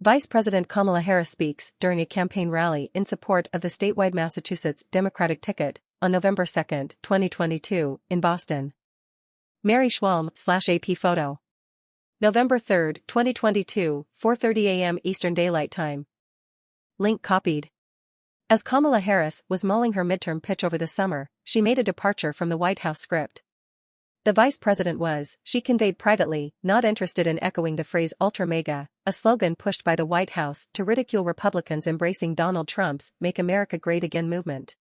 Vice President Kamala Harris speaks during a campaign rally in support of the statewide Massachusetts Democratic ticket on November 2, 2022, in Boston. Mary Schwalm/AP photo. November 3, 2022, 4:30 a.m. Eastern Daylight Time. Link copied. As Kamala Harris was mulling her midterm pitch over the summer, she made a departure from the White House script. The vice president was, she conveyed privately, not interested in echoing the phrase ultra mega, a slogan pushed by the White House to ridicule Republicans embracing Donald Trump's Make America Great Again movement.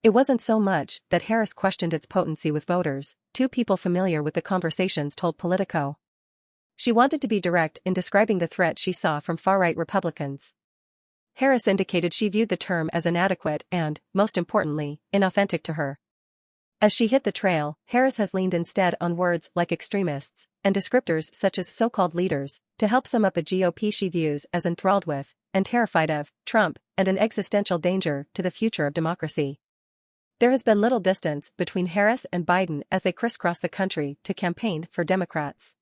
It wasn't so much that Harris questioned its potency with voters, two people familiar with the conversations told Politico. She wanted to be direct in describing the threat she saw from far-right Republicans. Harris indicated she viewed the term as inadequate and, most importantly, inauthentic to her. As she hit the trail, Harris has leaned instead on words like extremists and descriptors such as so-called leaders to help sum up a GOP she views as enthralled with and terrified of Trump and an existential danger to the future of democracy. There has been little distance between Harris and Biden as they crisscross the country to campaign for Democrats.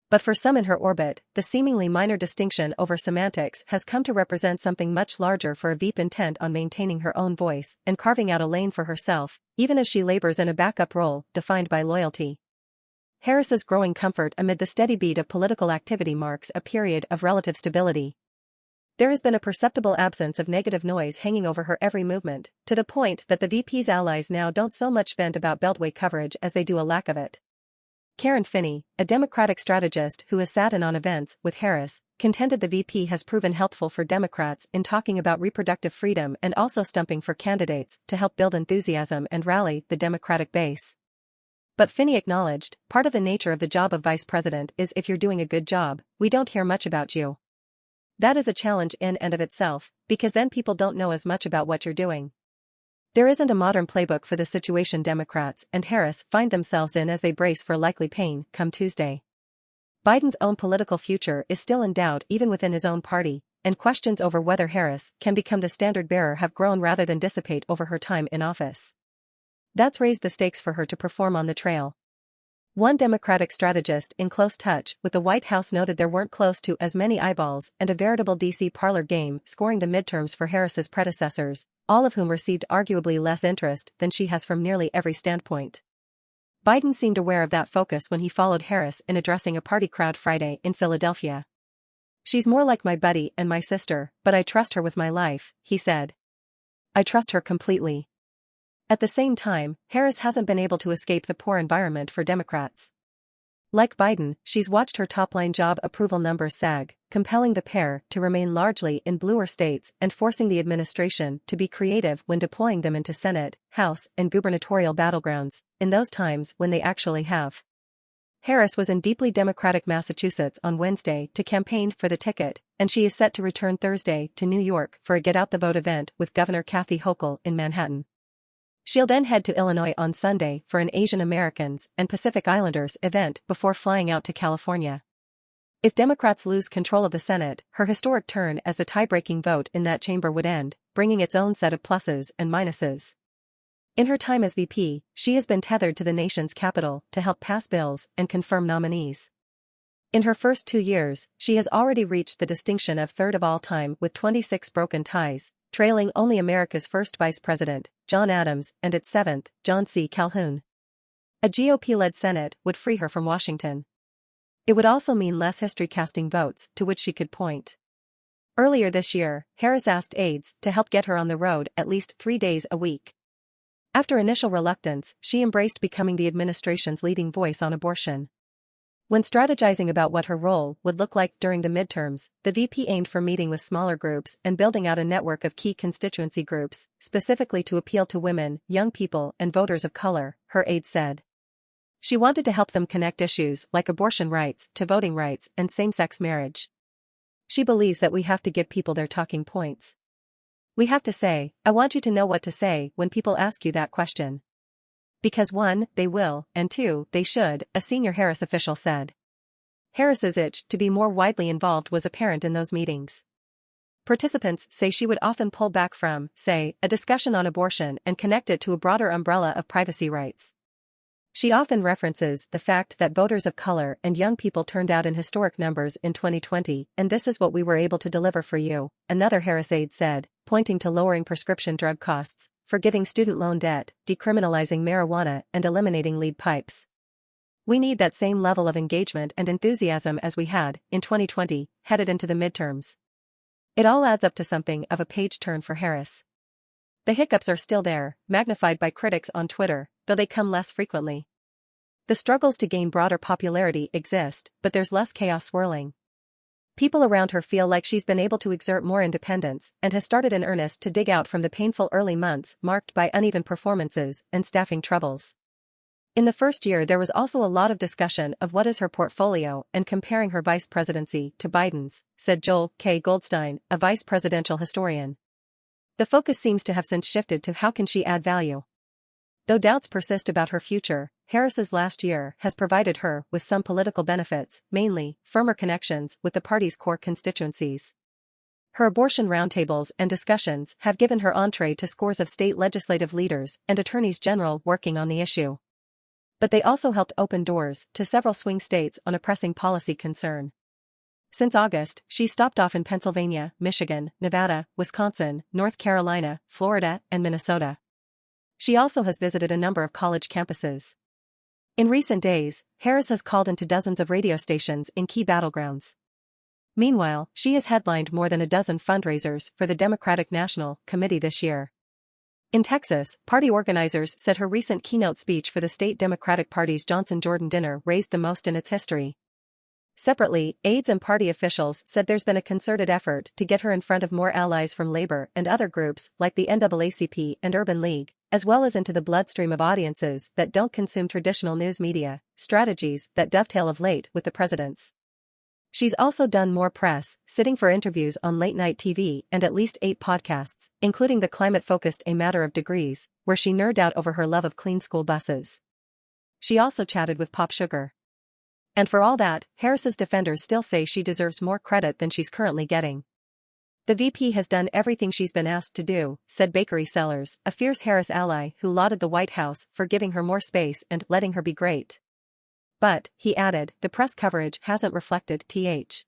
But for some in her orbit, the seemingly minor distinction over semantics has come to represent something much larger for a Veep intent on maintaining her own voice and carving out a lane for herself, even as she labors in a backup role defined by loyalty. Harris's growing comfort amid the steady beat of political activity marks a period of relative stability. There has been a perceptible absence of negative noise hanging over her every movement, to the point that the VP's allies now don't so much vent about Beltway coverage as they do a lack of it. Karen Finney, a Democratic strategist who has sat in on events with Harris, contended the VP has proven helpful for Democrats in talking about reproductive freedom and also stumping for candidates to help build enthusiasm and rally the Democratic base. But Finney acknowledged, part of the nature of the job of vice president is if you're doing a good job, we don't hear much about you. That is a challenge in and of itself, because then people don't know as much about what you're doing. There isn't a modern playbook for the situation Democrats and Harris find themselves in as they brace for likely pain come Tuesday. Biden's own political future is still in doubt even within his own party, and questions over whether Harris can become the standard bearer have grown rather than dissipate over her time in office. That's raised the stakes for her to perform on the trail. One Democratic strategist in close touch with the White House noted there weren't close to as many eyeballs and a veritable D.C. parlor game scoring the midterms for Harris's predecessors, all of whom received arguably less interest than she has from nearly every standpoint. Biden seemed aware of that focus when he followed Harris in addressing a party crowd Friday in Philadelphia. "She's more like my buddy and my sister, but I trust her with my life," he said. "I trust her completely." At the same time, Harris hasn't been able to escape the poor environment for Democrats. Like Biden, she's watched her top-line job approval numbers sag, compelling the pair to remain largely in bluer states and forcing the administration to be creative when deploying them into Senate, House, and gubernatorial battlegrounds, in those times when they actually have. Harris was in deeply Democratic Massachusetts on Wednesday to campaign for the ticket, and she is set to return Thursday to New York for a Get Out the Vote event with Governor Kathy Hochul in Manhattan. She'll then head to Illinois on Sunday for an Asian Americans and Pacific Islanders event before flying out to California. If Democrats lose control of the Senate, her historic turn as the tie-breaking vote in that chamber would end, bringing its own set of pluses and minuses. In her time as VP, she has been tethered to the nation's capital to help pass bills and confirm nominees. In her first 2 years, she has already reached the distinction of third of all time with 26 broken ties, trailing only America's first vice president, John Adams, and its seventh, John C. Calhoun. A GOP-led Senate would free her from Washington. It would also mean less history-casting votes to which she could point. Earlier this year, Harris asked aides to help get her on the road at least 3 days a week. After initial reluctance, she embraced becoming the administration's leading voice on abortion. When strategizing about what her role would look like during the midterms, the VP aimed for meeting with smaller groups and building out a network of key constituency groups, specifically to appeal to women, young people, and voters of color, her aides said. She wanted to help them connect issues like abortion rights to voting rights and same-sex marriage. She believes that we have to give people their talking points. We have to say, "I want you to know what to say when people ask you that question." Because 1, they will, and 2, they should, a senior Harris official said. Harris's itch to be more widely involved was apparent in those meetings. Participants say she would often pull back from, say, a discussion on abortion and connect it to a broader umbrella of privacy rights. She often references the fact that voters of color and young people turned out in historic numbers in 2020, and this is what we were able to deliver for you, another Harris aide said, pointing to lowering prescription drug costs, forgiving student loan debt, decriminalizing marijuana, and eliminating lead pipes. We need that same level of engagement and enthusiasm as we had, in 2020, headed into the midterms. It all adds up to something of a page turn for Harris. The hiccups are still there, magnified by critics on Twitter, though they come less frequently. The struggles to gain broader popularity exist, but there's less chaos swirling. People around her feel like she's been able to exert more independence and has started in earnest to dig out from the painful early months marked by uneven performances and staffing troubles. In the first year there was also a lot of discussion of what is her portfolio and comparing her vice presidency to Biden's, said Joel K. Goldstein, a vice presidential historian. The focus seems to have since shifted to how can she add value. Though doubts persist about her future, Harris's last year has provided her with some political benefits, mainly firmer connections with the party's core constituencies. Her abortion roundtables and discussions have given her entree to scores of state legislative leaders and attorneys general working on the issue. But they also helped open doors to several swing states on a pressing policy concern. Since August, she stopped off in Pennsylvania, Michigan, Nevada, Wisconsin, North Carolina, Florida, and Minnesota. She also has visited a number of college campuses. In recent days, Harris has called into dozens of radio stations in key battlegrounds. Meanwhile, she has headlined more than a dozen fundraisers for the Democratic National Committee this year. In Texas, party organizers said her recent keynote speech for the state Democratic Party's Johnson-Jordan dinner raised the most in its history. Separately, aides and party officials said there's been a concerted effort to get her in front of more allies from labor and other groups like the NAACP and Urban League, as well as into the bloodstream of audiences that don't consume traditional news media, strategies that dovetail of late with the president's. She's also done more press, sitting for interviews on late-night TV and at least 8 podcasts, including the climate-focused A Matter of Degrees, where she nerded out over her love of clean school buses. She also chatted with Pop Sugar. And for all that, Harris's defenders still say she deserves more credit than she's currently getting. The VP has done everything she's been asked to do, said Bakery Sellers, a fierce Harris ally who lauded the White House for giving her more space and letting her be great. But, he added, the press coverage hasn't reflected th.